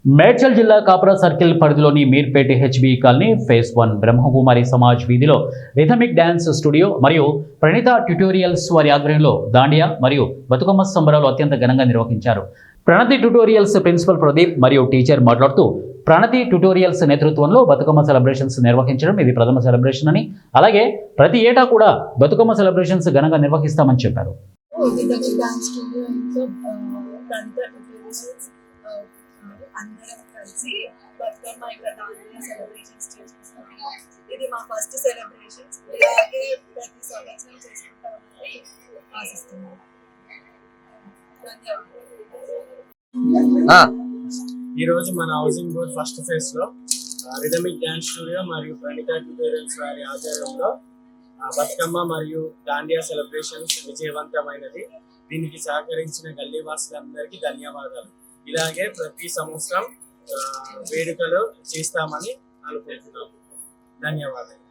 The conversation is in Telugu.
మేడ్చల్ జిల్లా కాపురా సర్కిల్ పరిధిలోని Meerpet HB colony phase 1 Brahma Kumari Samaj వీధిలో రిథమిక్ డ్యాన్స్ స్టూడియో మరియు ప్రణీత ట్యుటోరియల్స్ వారి ఆధ్వర్యంలో దాండియా మరియు బతుకమ్మ సంబరాలు అత్యంత ఘనంగా నిర్వహించారు. ప్రణతి ట్యుటోరియల్స్ ప్రిన్సిపల్ ప్రదీప్ మరియు టీచర్ మాట్లాడుతూ ప్రణతి ట్యుటోరియల్స్ నేతృత్వంలో బతుకమ్మ సెలబ్రేషన్స్ నిర్వహించడం ఇది ప్రథమ సెలబ్రేషన్ అని, అలాగే ప్రతి ఏటా కూడా బతుకమ్మ సెలబ్రేషన్స్ ఘనంగా నిర్వహిస్తామని చెప్పారు. అందరం కలిసి బతుకమ్మ ఇంకా దాండియా సెలబ్రేషన్స్ చేసుకుంటాం. ఇది మా ఫస్ట్ సెలబ్రేషన్స్. ఇలాగే ప్రతి సంవత్సరం చేసుకుంటామని ఆశిస్తున్నాం. ఈరోజు మన హౌసింగ్ బోర్డ్ ఫస్ట్ ఫేజ్ లో రిథమిక్ డ్యాన్స్ స్టూడియో మరియు ప్రణీత ట్యుటోరియల్స్ వారి ఆధ్వర్యంలో బతుకమ్మ మరియు దాండియా సెలబ్రేషన్స్ విజయవంతమైనది. దీనికి సహకరించిన గల్లీవాసులందరికీ ధన్యవాదాలు. ఇలాగే ప్రతి సంవత్సరం వేడుకలు చేస్తామని అనుకుంటున్నాము. ధన్యవాదాలు.